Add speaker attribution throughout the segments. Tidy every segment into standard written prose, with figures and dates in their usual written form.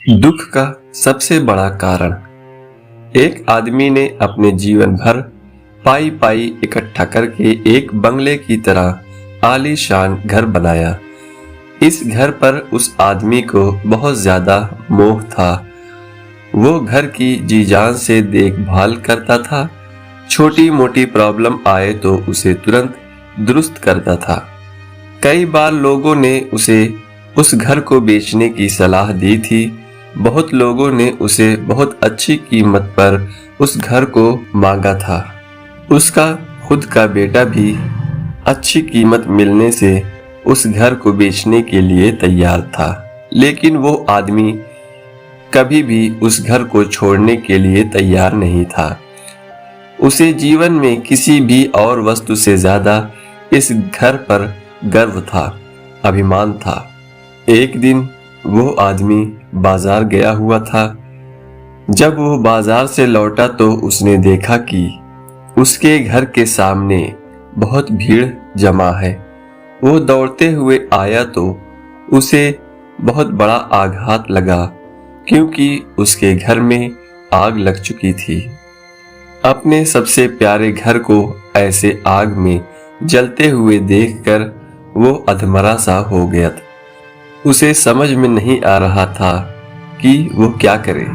Speaker 1: दुख का सबसे बड़ा कारण। एक आदमी ने अपने जीवन भर पाई पाई इकट्ठा करके एक बंगले की तरह आलीशान घर बनाया। इस घर पर उस आदमी को बहुत ज्यादा मोह था। वो घर की जी जान से देखभाल करता था। छोटी मोटी प्रॉब्लम आए तो उसे तुरंत दुरुस्त करता था। कई बार लोगों ने उसे उस घर को बेचने की सलाह दी थी। बहुत लोगों ने उसे बहुत अच्छी कीमत पर उस घर को मांगा था। उसका खुद का बेटा भी अच्छी कीमत मिलने से उस घर को बेचने के लिए तैयार था, लेकिन वो आदमी कभी भी उस घर को छोड़ने के लिए तैयार नहीं था। उसे जीवन में किसी भी और वस्तु से ज्यादा इस घर पर गर्व था, अभिमान था। एक दिन वो आदमी बाजार गया हुआ था। जब वो बाजार से लौटा तो उसने देखा कि उसके घर के सामने बहुत भीड़ जमा है। वो दौड़ते हुए आया तो उसे बहुत बड़ा आघात लगा, क्योंकि उसके घर में आग लग चुकी थी। अपने सबसे प्यारे घर को ऐसे आग में जलते हुए देखकर वो अधमरा सा हो गया था। उसे समझ में नहीं आ रहा था कि वो क्या करे।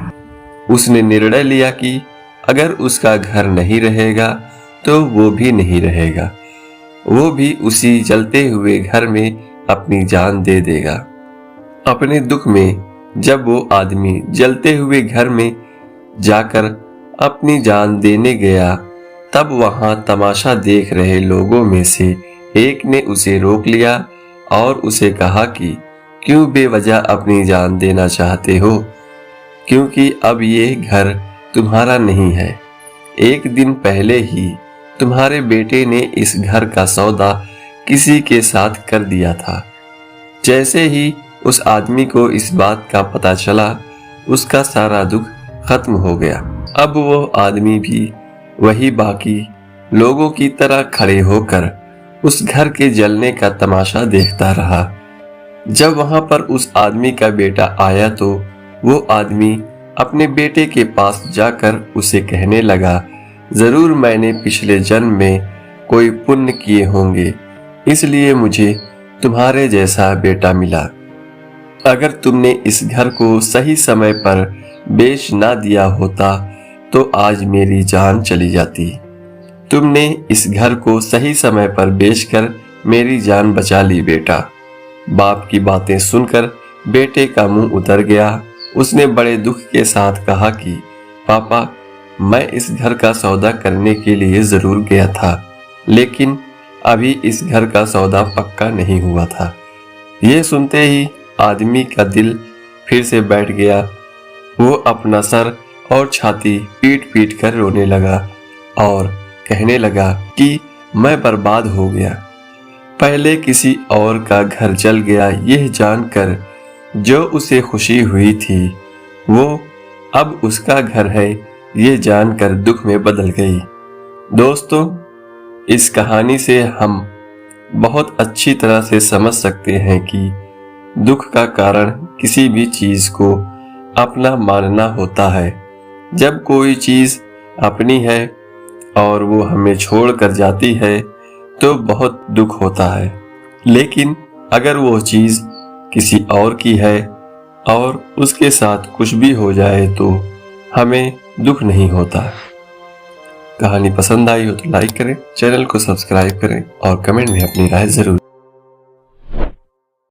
Speaker 1: उसने निर्णय लिया कि अगर उसका घर नहीं रहेगा तो वो भी नहीं रहेगा। वो भी उसी जलते हुए घर में अपनी जान दे देगा। अपने दुख में जब वो आदमी जलते हुए घर में जाकर अपनी जान देने गया, तब वहां तमाशा देख रहे लोगों में से एक ने उसे रोक लिया और उसे कहा कि क्यों बेवजह अपनी जान देना चाहते हो, क्योंकि अब ये घर तुम्हारा नहीं है। एक दिन पहले ही तुम्हारे बेटे ने इस घर का सौदा किसी के साथ कर दिया था। जैसे ही उस आदमी को इस बात का पता चला, उसका सारा दुख खत्म हो गया। अब वो आदमी भी वही बाकी लोगों की तरह खड़े होकर उस घर के जलने का तमाशा देखता रहा। जब वहां पर उस आदमी का बेटा आया तो वो आदमी अपने बेटे के पास जाकर उसे कहने लगा, जरूर मैंने पिछले जन्म में कोई पुण्य किए होंगे, इसलिए मुझे तुम्हारे जैसा बेटा मिला। अगर तुमने इस घर को सही समय पर बेच ना दिया होता तो आज मेरी जान चली जाती। तुमने इस घर को सही समय पर बेचकर मेरी जान बचा ली बेटा। बाप की बातें सुनकर बेटे का मुंह उतर गया। उसने बड़े दुख के साथ कहा कि पापा, मैं इस घर का सौदा करने के लिए जरूर गया था, लेकिन अभी इस घर का सौदा पक्का नहीं हुआ था। ये सुनते ही आदमी का दिल फिर से बैठ गया। वो अपना सर और छाती पीट पीट कर रोने लगा और कहने लगा कि मैं बर्बाद हो गया। पहले किसी और का घर जल गया यह जानकर जो उसे खुशी हुई थी, वो अब उसका घर है ये जानकर दुख में बदल गई। दोस्तों, इस कहानी से हम बहुत अच्छी तरह से समझ सकते हैं कि दुख का कारण किसी भी चीज को अपना मानना होता है। जब कोई चीज अपनी है और वो हमें छोड़कर जाती है तो बहुत दुख होता है, लेकिन अगर वो चीज किसी और की है और उसके साथ कुछ भी हो जाए तो हमें दुख नहीं होता। कहानी पसंद आई हो तो लाइक करें, चैनल को सब्सक्राइब करें और कमेंट में अपनी राय जरूर